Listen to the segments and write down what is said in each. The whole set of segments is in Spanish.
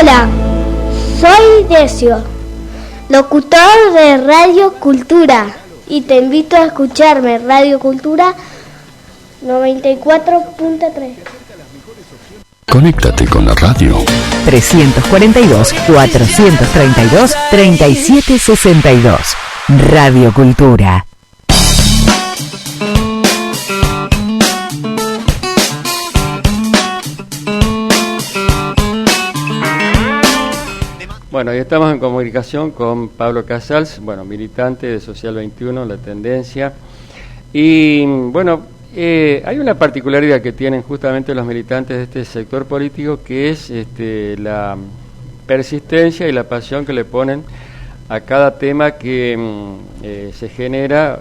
Hola, soy Decio, locutor de Radio Cultura, y te invito a escucharme Radio Cultura 94.3. Conéctate con la radio. 342-432-3762. Radio Cultura. Bueno, y estamos en comunicación con Pablo Casals, militante de Social 21, La Tendencia. Y bueno, hay una particularidad que tienen justamente los militantes de este sector político, que es la persistencia y la pasión que le ponen a cada tema que se genera,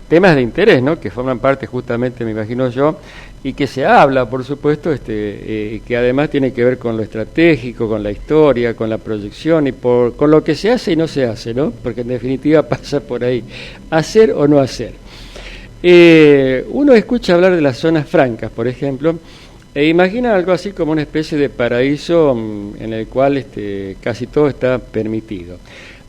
temas de interés, ¿no?, que forman parte justamente, me imagino yo, y que se habla, por supuesto, que además tiene que ver con lo estratégico, con la historia, con la proyección y con lo que se hace y no se hace, ¿no? Porque en definitiva pasa por ahí, hacer o no hacer. Uno escucha hablar de las zonas francas, por ejemplo, e imagina algo así como una especie de paraíso en el cual casi todo está permitido.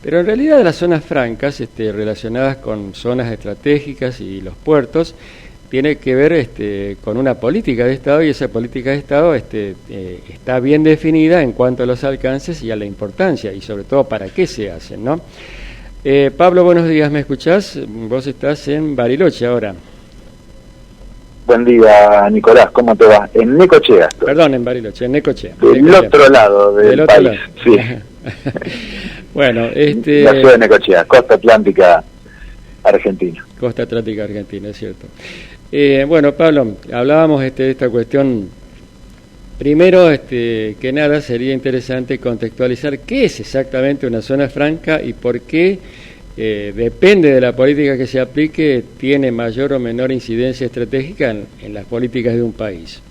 Pero en realidad las zonas francas, relacionadas con zonas estratégicas y los puertos, tiene que ver con una política de Estado, y esa política de Estado está bien definida en cuanto a los alcances y a la importancia, y sobre todo para qué se hacen, ¿no? Pablo, buenos días, ¿me escuchás? Vos estás en Bariloche ahora. Buen día, Nicolás, ¿cómo te va? En Necochea estoy. Perdón, en Bariloche, en Necochea. Del otro lado del país, lado. Sí. Bueno, La ciudad de Necochea, costa atlántica argentina. Costa atlántica argentina, es cierto. Bueno, Pablo, hablábamos de esta cuestión. Primero, que nada, sería interesante contextualizar qué es exactamente una zona franca y por qué, depende de la política que se aplique, tiene mayor o menor incidencia estratégica en las políticas de un país.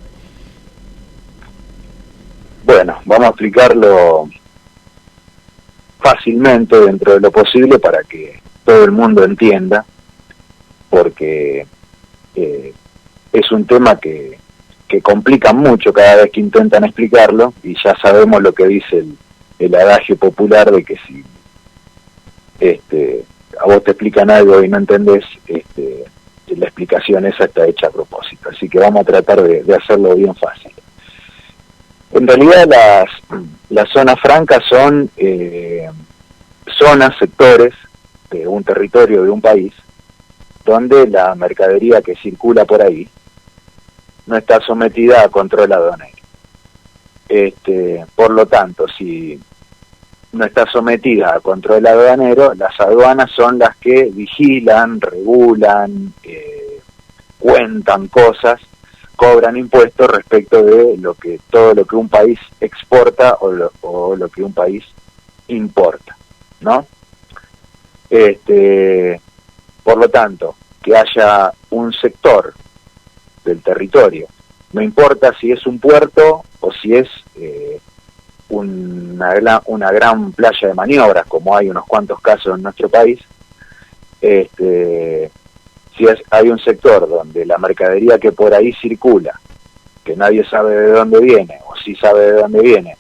Bueno, vamos a explicarlo fácilmente dentro de lo posible para que todo el mundo entienda, porque es un tema que complica mucho cada vez que intentan explicarlo, y ya sabemos lo que dice el adagio popular de que si a vos te explican algo y no entendés, la explicación esa está hecha a propósito. Así que vamos a tratar de hacerlo bien fácil. En realidad las zonas francas son zonas, sectores de un territorio de un país donde la mercadería que circula por ahí no está sometida a control aduanero. Por lo tanto, si no está sometida a control aduanero, las aduanas son las que vigilan, regulan, cuentan cosas, cobran impuestos respecto de todo lo que un país exporta o lo que un país importa, ¿no? Por lo tanto, que haya un sector del territorio, no importa si es un puerto o si es una gran playa de maniobras, como hay unos cuantos casos en nuestro país, hay un sector donde la mercadería que por ahí circula, que nadie sabe de dónde viene, o sí sabe de dónde viene,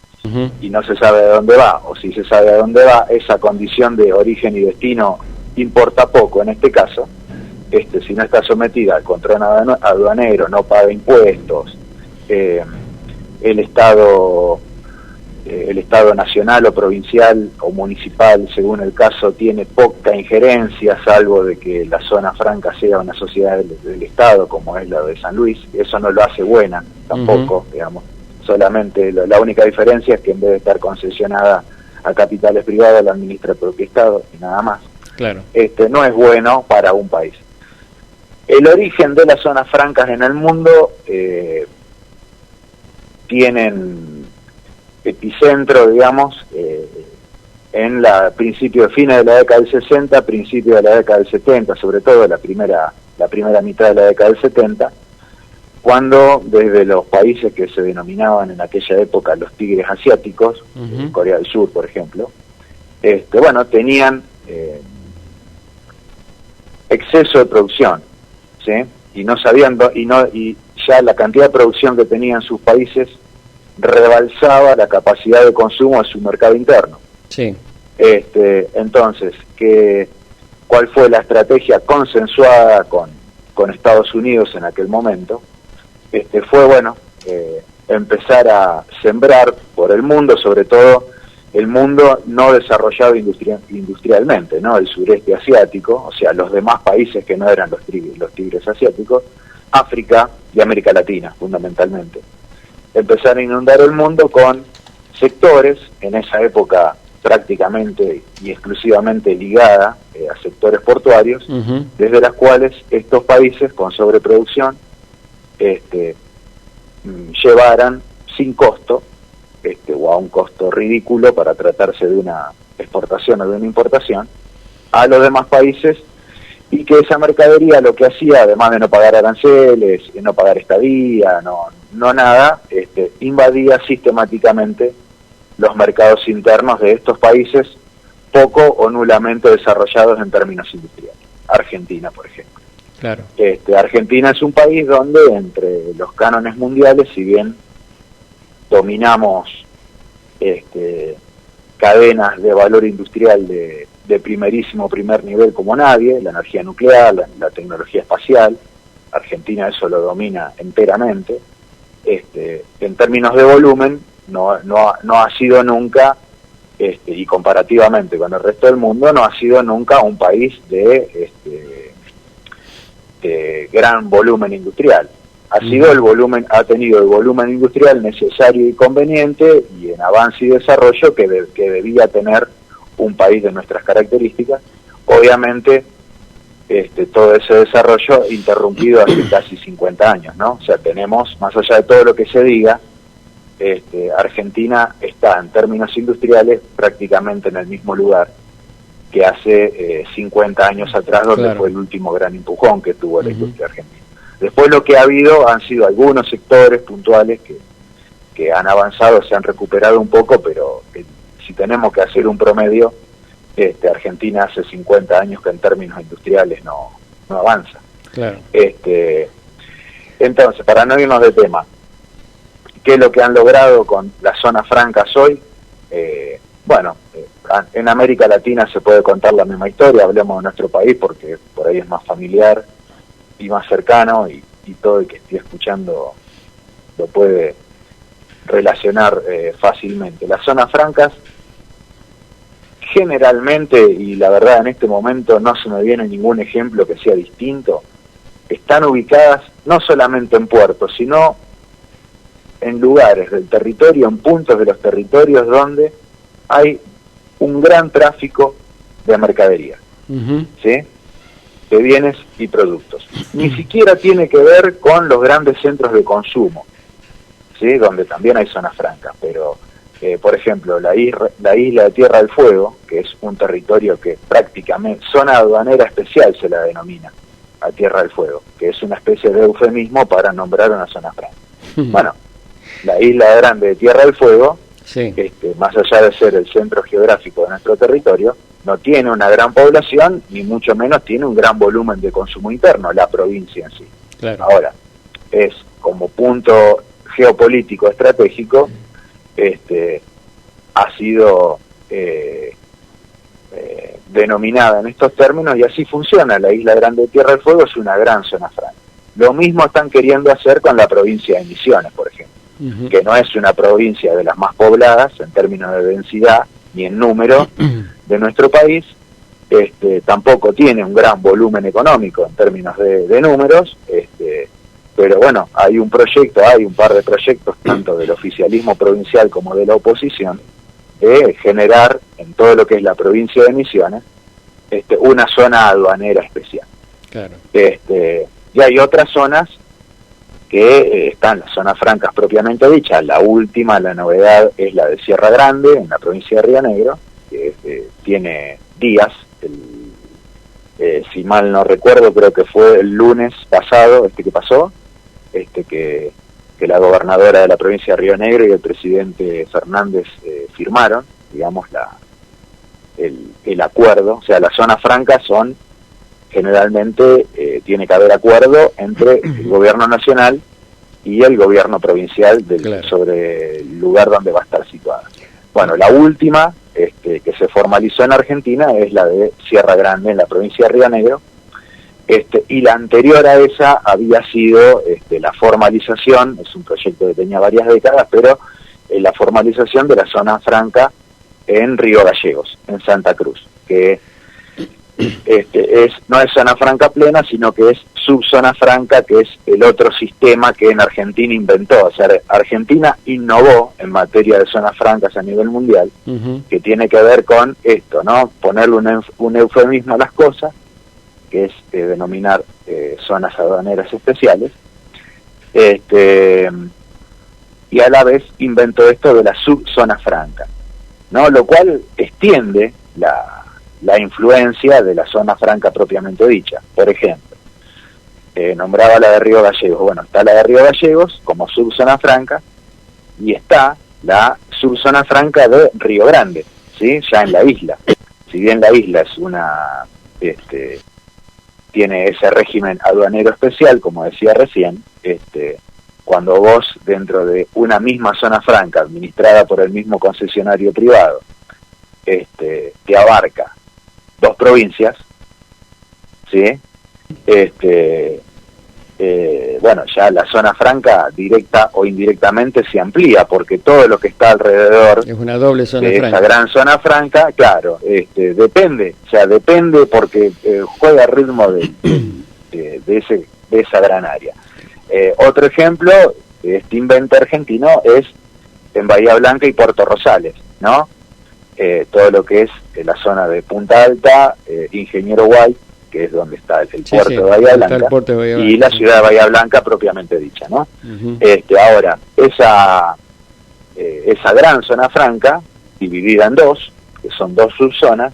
y no se sabe de dónde va, o si se sabe de dónde va, esa condición de origen y destino importa poco en este caso. Si no está sometida al control aduanero, no paga impuestos, el Estado nacional o provincial o municipal, según el caso, tiene poca injerencia, salvo de que la zona franca sea una sociedad del Estado, como es la de San Luis. Eso no lo hace buena tampoco, digamos. Solamente la única diferencia es que en vez de estar concesionada a capitales privados, la administra el propio Estado, y nada más. Claro. No es bueno para un país. El origen de las zonas francas en el mundo tienen epicentro, digamos, en fines de la década del 60, principios de la década del 70, sobre todo la primera mitad de la década del 70, cuando desde los países que se denominaban en aquella época los tigres asiáticos, Corea del Sur, por ejemplo, tenían exceso de producción, ¿sí? Y no sabían, y ya la cantidad de producción que tenían sus países rebalsaba la capacidad de consumo de su mercado interno. Sí. Entonces, ¿cuál fue la estrategia consensuada con Estados Unidos en aquel momento? Fue, bueno, empezar a sembrar por el mundo, sobre todo el mundo no desarrollado industrialmente, ¿no? El sureste asiático, o sea, los demás países que no eran los tigres asiáticos, África y América Latina, fundamentalmente. Empezar a inundar el mundo con sectores, en esa época prácticamente y exclusivamente ligada a sectores portuarios, desde las cuales estos países con sobreproducción llevaran sin costo, o a un costo ridículo para tratarse de una exportación o de una importación, a los demás países, y que esa mercadería lo que hacía, además de no pagar aranceles, no pagar estadía, no nada, invadía sistemáticamente los mercados internos de estos países poco o nulamente desarrollados en términos industriales. Argentina, por ejemplo. Claro. Argentina es un país donde entre los cánones mundiales, si bien dominamos cadenas de valor industrial de primerísimo primer nivel como nadie, la energía nuclear, la tecnología espacial, Argentina eso lo domina enteramente, en términos de volumen no ha sido nunca, y comparativamente con el resto del mundo, no ha sido nunca un país de gran volumen industrial. Ha tenido el volumen industrial necesario y conveniente y en avance y desarrollo que debía tener un país de nuestras características. Obviamente, todo ese desarrollo interrumpido hace casi 50 años, ¿no? O sea, tenemos, más allá de todo lo que se diga, Argentina está en términos industriales prácticamente en el mismo lugar que hace 50 años atrás, donde claro, fue el último gran empujón que tuvo la industria argentina. Después lo que ha habido han sido algunos sectores puntuales que han avanzado, se han recuperado un poco, pero si tenemos que hacer un promedio, Argentina hace 50 años que en términos industriales no avanza. Claro. Entonces, para no irnos de tema, ¿qué es lo que han logrado con las zonas francas hoy? En América Latina se puede contar la misma historia, hablemos de nuestro país porque por ahí es más familiar y más cercano, y todo el que esté escuchando lo puede relacionar fácilmente. Las zonas francas generalmente, y la verdad en este momento no se me viene ningún ejemplo que sea distinto, están ubicadas no solamente en puertos, sino en lugares del territorio, en puntos de los territorios donde hay un gran tráfico de mercadería, ¿sí? De bienes y productos. Ni siquiera tiene que ver con los grandes centros de consumo, ¿sí? Donde también hay zonas francas, pero por ejemplo la isla de Tierra del Fuego, que es un territorio que prácticamente, zona aduanera especial se la denomina, a Tierra del Fuego, que es una especie de eufemismo para nombrar una zona franca. Bueno, la isla grande de Tierra del Fuego, sí, más allá de ser el centro geográfico de nuestro territorio, no tiene una gran población, ni mucho menos tiene un gran volumen de consumo interno, la provincia en sí. Claro. Ahora, es como punto geopolítico estratégico, ha sido denominada en estos términos, y así funciona. La isla grande de Tierra del Fuego es una gran zona franca. Lo mismo están queriendo hacer con la provincia de Misiones, por ejemplo, que no es una provincia de las más pobladas en términos de densidad ni en número de nuestro país, tampoco tiene un gran volumen económico en términos de números, pero bueno, hay un par de proyectos, tanto del oficialismo provincial como de la oposición, de generar en todo lo que es la provincia de Misiones una zona aduanera especial. Claro. Y hay otras zonas que están las zonas francas propiamente dichas. La última, la novedad, es la de Sierra Grande, en la provincia de Río Negro, que tiene días, si mal no recuerdo, creo que fue el lunes pasado que pasó, que la gobernadora de la provincia de Río Negro y el presidente Fernández firmaron, digamos, el acuerdo. O sea, las zonas francas son, generalmente, tiene que haber acuerdo entre el gobierno nacional y el gobierno provincial Claro. sobre el lugar donde va a estar situada. Bueno, la última que se formalizó en Argentina es la de Sierra Grande, en la provincia de Río Negro, y la anterior a esa había sido la formalización, es un proyecto que tenía varias décadas, pero la formalización de la zona franca en Río Gallegos, en Santa Cruz, que no es zona franca plena, sino que es subzona franca, que es el otro sistema que en Argentina inventó. O sea, Argentina innovó en materia de zonas francas a nivel mundial, que tiene que ver con esto, ¿no? Ponerle un eufemismo a las cosas, que es denominar zonas aduaneras especiales, y a la vez inventó esto de la subzona franca, ¿no? Lo cual extiende la influencia de la zona franca propiamente dicha. Por ejemplo, nombraba la de Río Gallegos. Bueno, está la de Río Gallegos como subzona franca, y está la subzona franca de Río Grande, ¿sí? Ya en la isla. Si bien la isla es una tiene ese régimen aduanero especial, como decía recién, cuando vos, dentro de una misma zona franca administrada por el mismo concesionario privado, te abarca 2 provincias, ¿sí? Bueno, ya la zona franca, directa o indirectamente, se amplía, porque todo lo que está alrededor es una doble zona de franca. esa gran zona franca, claro, depende porque juega al ritmo de esa gran área. Otro ejemplo, este invento argentino, es en Bahía Blanca y Puerto Rosales, ¿no? Todo lo que es la zona de Punta Alta, Ingeniero Guay, que es donde está el puerto de Bahía Blanca, y la ciudad de Bahía Blanca propiamente dicha, ¿no? Ahora, esa gran zona franca, dividida en 2, que son 2 subzonas,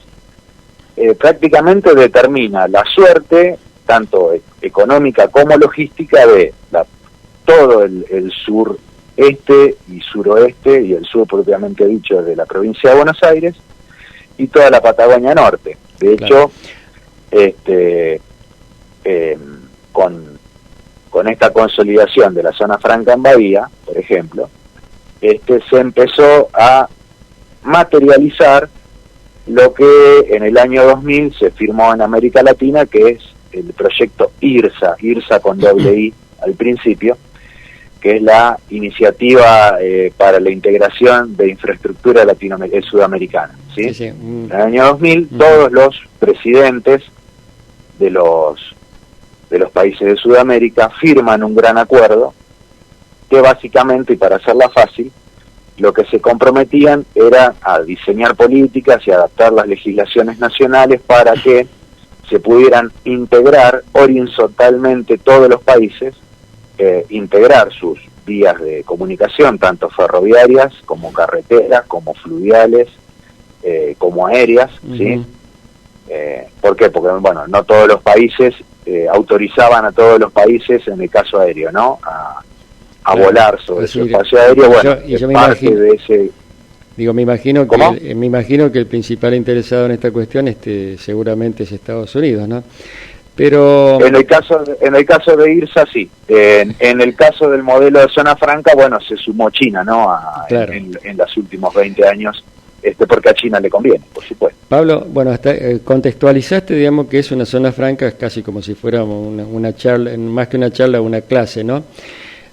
prácticamente determina la suerte, tanto económica como logística, de todo el sureste y suroeste, y el sur propiamente dicho de la provincia de Buenos Aires, y toda la Patagonia Norte. De hecho, con esta consolidación de la zona franca en Bahía, por ejemplo, se empezó a materializar lo que en el año 2000 se firmó en América Latina, que es el proyecto IRSA con doble I al principio, que es la iniciativa para la integración de infraestructura sudamericana, ¿sí? En el año 2000 todos los presidentes de los países de Sudamérica firman un gran acuerdo que básicamente, y para hacerla fácil, lo que se comprometían era a diseñar políticas y adaptar las legislaciones nacionales para que se pudieran integrar horizontalmente todos los países, integrar sus vías de comunicación, tanto ferroviarias como carreteras, como fluviales, como aéreas, ¿sí? ¿Por qué? Porque, bueno, no todos los países autorizaban a todos los países, en el caso aéreo, ¿no?, a volar sobre su espacio aéreo. Bueno, yo parte de ese... Digo, me imagino que el principal interesado en esta cuestión seguramente es Estados Unidos, ¿no? Pero en el caso de IRSA sí. En el caso del modelo de zona franca, bueno, se sumó China, ¿no? Claro. En los últimos 20 años, porque a China le conviene, por supuesto. Pablo, bueno, hasta contextualizaste, digamos, que es una zona franca, casi como si fuera una charla, más que una charla, una clase, ¿no?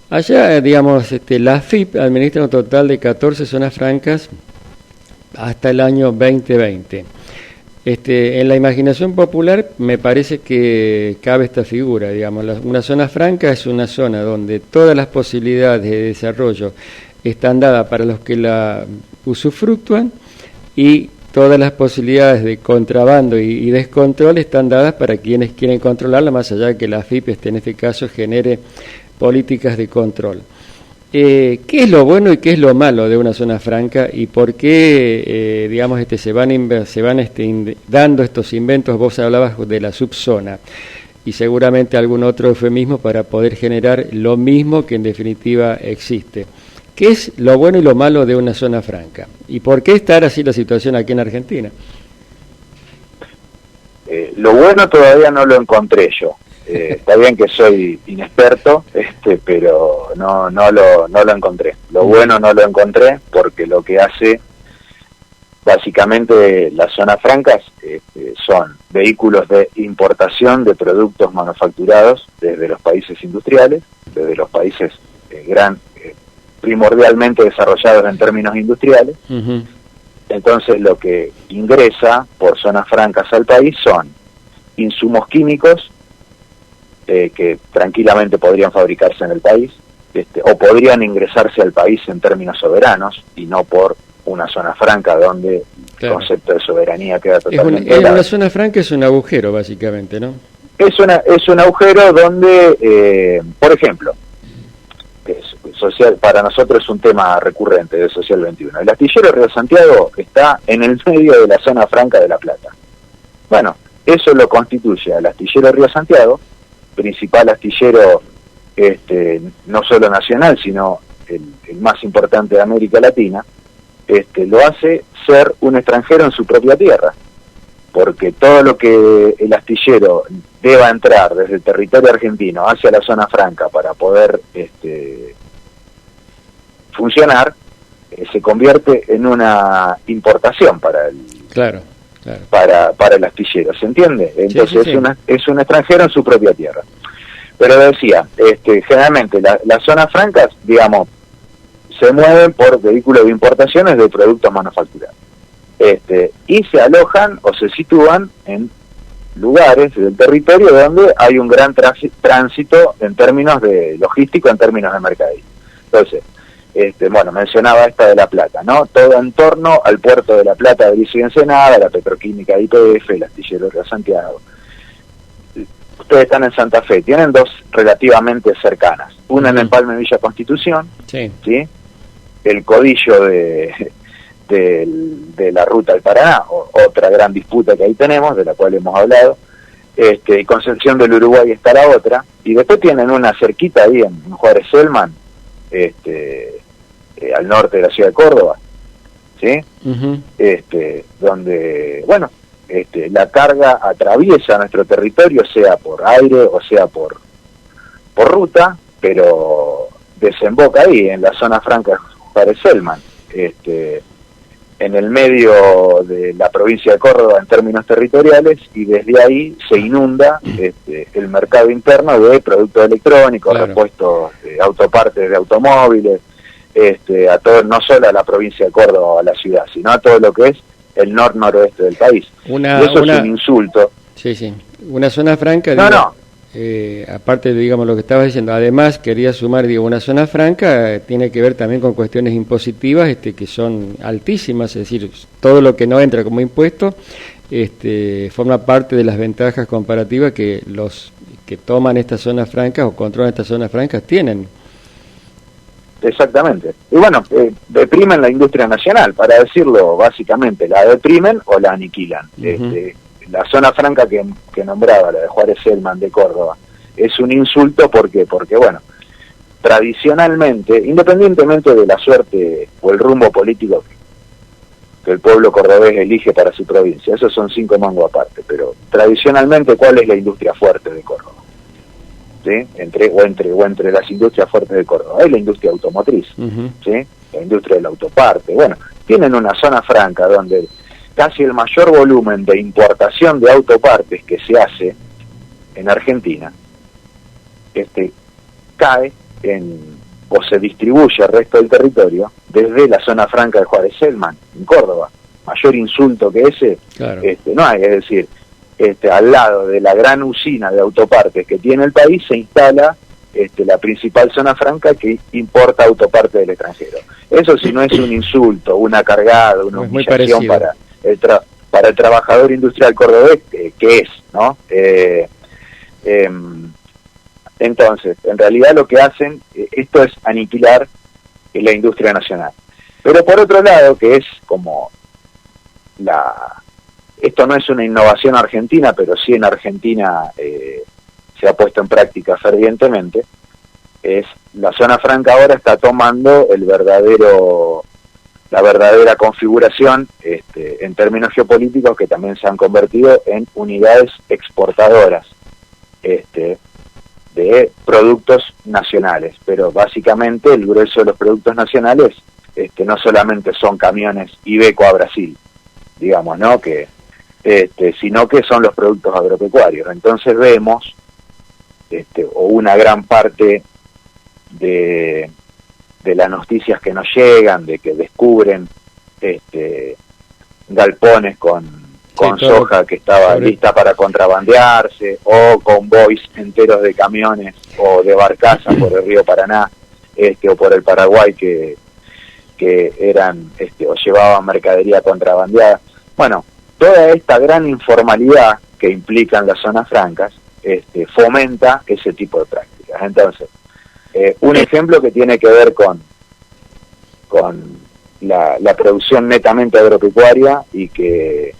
Allá, digamos, la AFIP administra un total de 14 zonas francas hasta el año 2020. En la imaginación popular me parece que cabe esta figura, digamos, una zona franca es una zona donde todas las posibilidades de desarrollo están dadas para los que la usufructúan, y todas las posibilidades de contrabando y descontrol están dadas para quienes quieren controlarla, más allá de que la AFIP en este caso genere políticas de control. ¿Qué es lo bueno y qué es lo malo de una zona franca, y por qué, digamos, se van dando estos inventos? Vos hablabas de la subzona y seguramente algún otro eufemismo para poder generar lo mismo que en definitiva existe. ¿Qué es lo bueno y lo malo de una zona franca? ¿Y por qué está así la situación aquí en Argentina? Lo bueno todavía no lo encontré yo. Está bien que soy inexperto, pero no lo encontré. Lo bueno no lo encontré, porque lo que hace básicamente las zonas francas son vehículos de importación de productos manufacturados desde los países industriales, desde los países primordialmente desarrollados en términos industriales. Uh-huh. Entonces lo que ingresa por zonas francas al país son insumos químicos que tranquilamente podrían fabricarse en el país, o podrían ingresarse al país en términos soberanos y no por una zona franca donde el concepto de soberanía queda totalmente una zona franca es un agujero, básicamente, ¿no? Es un agujero donde, por ejemplo, social, para nosotros es un tema recurrente de Social 21. El astillero Río Santiago está en el medio de la zona franca de La Plata. Bueno, eso lo constituye al astillero Río Santiago, principal astillero no solo nacional, sino el más importante de América Latina. Lo hace ser un extranjero en su propia tierra, porque todo lo que el astillero deba entrar desde el territorio argentino hacia la zona franca para poder funcionar, se convierte en una importación para el para el astillero, ¿se entiende? Entonces sí. Es un extranjero en su propia tierra. Pero decía, generalmente las zonas francas, digamos, se mueven por vehículos de importaciones de productos manufacturados. Y se alojan o se sitúan en lugares del territorio donde hay un gran tránsito en términos de logístico, en términos de mercadillo. Entonces, mencionaba esta de La Plata, ¿no? Todo en torno al puerto de La Plata de Berizo y Ensenada, la petroquímica de YPF, el astillero Río Santiago. Ustedes están en Santa Fe, tienen dos relativamente cercanas, una en Empalme Villa Constitución, ¿sí? El codillo de la ruta del Paraná, otra gran disputa que ahí tenemos, de la cual hemos hablado, y Concepción del Uruguay está la otra, y después tienen una cerquita ahí en Juárez Selman, al norte de la ciudad de Córdoba, ¿sí? Uh-huh. Donde, bueno, la carga atraviesa nuestro territorio, sea por aire o sea por ruta, pero desemboca ahí, en la zona franca de Juárez Selman, en el medio de la provincia de Córdoba en términos territoriales, y desde ahí se inunda el mercado interno de productos electrónicos, repuestos de autopartes de automóviles, a todo, no solo a la provincia de Córdoba o a la ciudad, sino a todo lo que es el noroeste del país. Y eso es un insulto. Sí. Una zona franca, aparte de, digamos, lo que estabas diciendo, además quería sumar, una zona franca tiene que ver también con cuestiones impositivas que son altísimas, es decir, todo lo que no entra como impuesto forma parte de las ventajas comparativas que los que toman estas zonas francas o controlan estas zonas francas tienen. Exactamente. Y bueno, deprimen la industria nacional, para decirlo básicamente, la deprimen o la aniquilan. Uh-huh. La zona franca que nombraba, la de Juárez Selman de Córdoba, es un insulto porque bueno, tradicionalmente, independientemente de la suerte o el rumbo político que el pueblo cordobés elige para su provincia, esos son 5 mangos aparte, pero tradicionalmente, ¿cuál es la industria fuerte de Córdoba? ¿Sí? Entre las industrias fuertes de Córdoba, es la industria automotriz, uh-huh. ¿Sí? La industria del autoparte. Bueno, tienen una zona franca donde casi el mayor volumen de importación de autopartes que se hace en Argentina cae o se distribuye al resto del territorio desde la zona franca de Juárez Selman, en Córdoba. Mayor insulto que ese no hay, es decir, al lado de la gran usina de autopartes que tiene el país se instala la principal zona franca que importa autopartes del extranjero. Eso si no es un insulto, una cargada, una humillación para el trabajador industrial cordobés, que es, ¿no? Entonces, en realidad lo que hacen, esto es aniquilar la industria nacional. Pero por otro lado, que es como esto no es una innovación argentina, pero sí en Argentina se ha puesto en práctica fervientemente, es la zona franca ahora está tomando la verdadera configuración en términos geopolíticos, que también se han convertido en unidades exportadoras de productos nacionales, pero básicamente el grueso de los productos nacionales no solamente son camiones Iveco a Brasil, digamos, ¿no? Que sino que son los productos agropecuarios. Entonces vemos o una gran parte de las noticias que nos llegan, de que descubren galpones con soja que estaba lista para contrabandearse, o convoys enteros de camiones o de barcazas por el río Paraná o por el Paraguay que eran o llevaban mercadería contrabandeada. Bueno, toda esta gran informalidad que implican las zonas francas fomenta ese tipo de prácticas. Entonces, un ejemplo que tiene que ver con la producción netamente agropecuaria, y que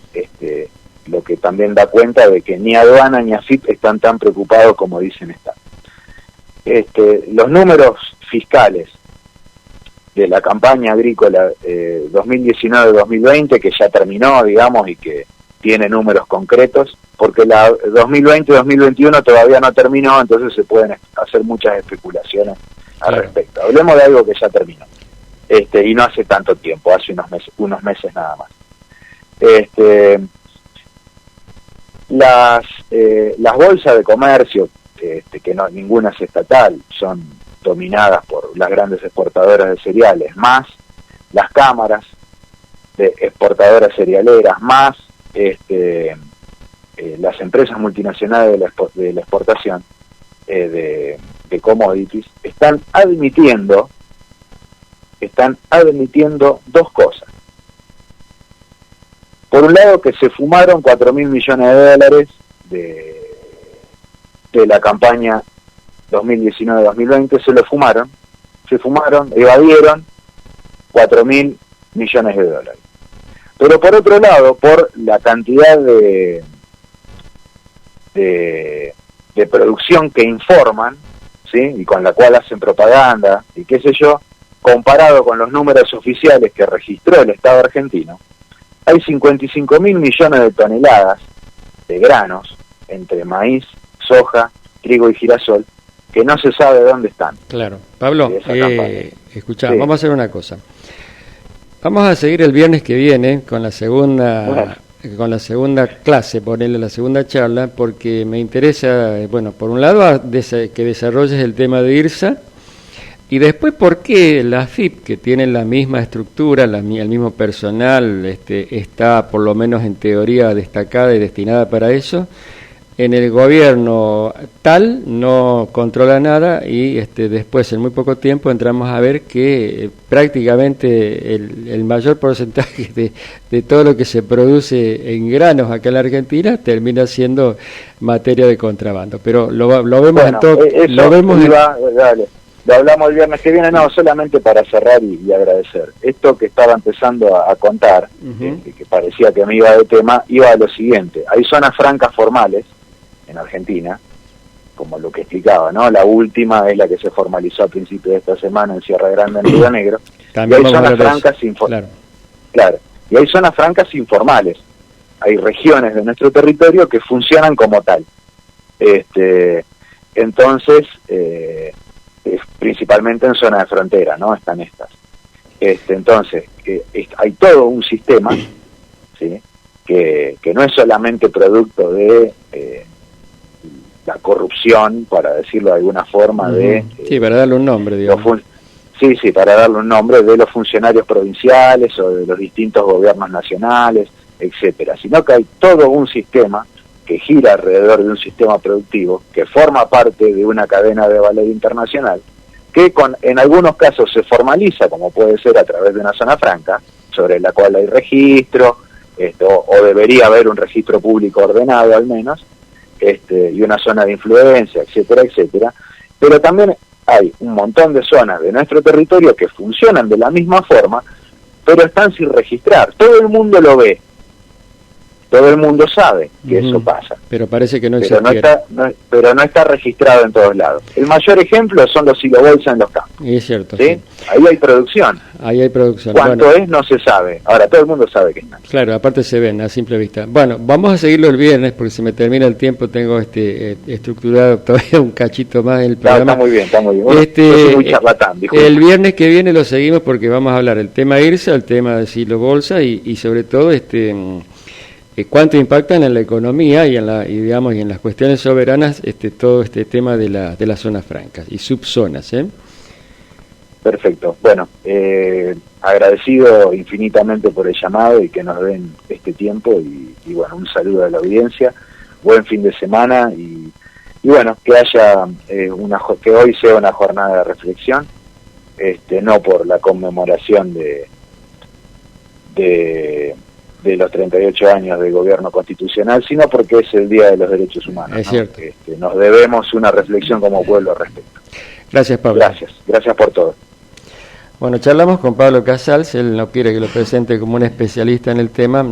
lo que también da cuenta de que ni aduana ni AFIP están tan preocupados como dicen estar. Los números fiscales de la campaña agrícola 2019-2020, que ya terminó, digamos, y que tiene números concretos, porque la 2020-2021 todavía no terminó, entonces se pueden hacer muchas especulaciones al respecto. Hablemos de algo que ya terminó, y no hace tanto tiempo, hace unos meses nada más. Las bolsas de comercio, que no, ninguna es estatal, son dominadas por las grandes exportadoras de cereales, más las cámaras de exportadoras cerealeras, más las empresas multinacionales de la exportación de commodities, están admitiendo dos cosas. Por un lado, que se fumaron 4.000 millones de dólares de la campaña 2019-2020, se fumaron, evadieron 4.000 millones de dólares. Pero por otro lado, por la cantidad de producción que informan, ¿sí? Y con la cual hacen propaganda y qué sé yo, comparado con los números oficiales que registró el Estado argentino, hay 55.000 millones de toneladas de granos, entre maíz, soja, trigo y girasol, que no se sabe dónde están. Claro. Pablo, escuchá, sí. Vamos a hacer una cosa. Vamos a seguir el viernes que viene con la segunda clase, ponerle la segunda charla, porque me interesa, por un lado, que desarrolles el tema de IRSA, y después por qué la AFIP, que tiene la misma estructura, el mismo personal, está por lo menos en teoría destacada y destinada para eso, en el gobierno tal no controla nada, y después en muy poco tiempo entramos a ver que prácticamente el mayor porcentaje de todo lo que se produce en granos acá en la Argentina termina siendo materia de contrabando. Pero lo vemos en todo. Dale. Lo hablamos el viernes que viene, no, solamente para cerrar y agradecer. Esto que estaba empezando a contar, que parecía que me iba de tema, iba a lo siguiente. Hay zonas francas formales en Argentina, como lo que explicaba, ¿no? La última es la que se formalizó a principios de esta semana en Sierra Grande, en Río Negro. También y hay zonas francas claro. Y hay zonas francas informales. Hay regiones de nuestro territorio que funcionan como tal. Entonces, principalmente en zona de frontera, ¿no? Están estas. Entonces, hay todo un sistema, ¿sí? Que no es solamente producto de la corrupción, para decirlo de alguna forma, sí, para darle un nombre, digamos. Sí, para darle un nombre, de los funcionarios provinciales o de los distintos gobiernos nacionales, etcétera, sino que hay todo un sistema que gira alrededor de un sistema productivo que forma parte de una cadena de valor internacional, que en algunos casos se formaliza, como puede ser a través de una zona franca, sobre la cual hay registro, o debería haber un registro público ordenado al menos, y una zona de influencia, etcétera, etcétera. Pero también hay un montón de zonas de nuestro territorio que funcionan de la misma forma, pero están sin registrar. Todo el mundo lo ve, todo el mundo sabe que eso pasa. Pero parece que no pero existiera. pero no está registrado en todos lados. El mayor ejemplo son los silobolsa en los campos. Y es cierto. ¿Sí? Sí. Ahí hay producción. Ahí hay producción. ¿Cuánto es? No se sabe. Ahora todo el mundo sabe que está. Claro, aparte se ven a simple vista. Bueno, vamos a seguirlo el viernes porque si me termina el tiempo tengo estructurado todavía un cachito más el programa. Está muy bien, está muy bien. Bueno, yo soy muy charlatán, disculpe. El viernes que viene lo seguimos porque vamos a hablar el tema IRSA, el tema de Silo Bolsa y sobre todo cuánto impactan en la economía y en las cuestiones soberanas todo este tema de las zonas francas y subzonas, ¿eh? Perfecto. Bueno, agradecido infinitamente por el llamado y que nos den este tiempo y bueno, un saludo a la audiencia, buen fin de semana y bueno, que haya que hoy sea una jornada de reflexión, no por la conmemoración de los 38 años de gobierno constitucional, sino porque es el Día de los Derechos Humanos. Es cierto. Nos debemos una reflexión como pueblo al respecto. Gracias, Pablo. Gracias por todo. Bueno, charlamos con Pablo Casals, él no quiere que lo presente como un especialista en el tema,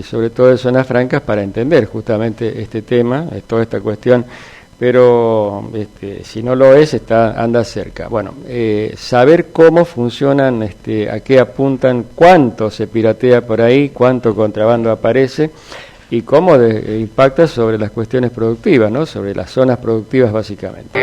sobre todo de zonas francas, para entender justamente este tema, toda esta cuestión, pero si no lo es, anda cerca. Bueno, saber cómo funcionan, a qué apuntan, cuánto se piratea por ahí, cuánto contrabando aparece y cómo impacta sobre las cuestiones productivas, ¿no? Sobre las zonas productivas básicamente.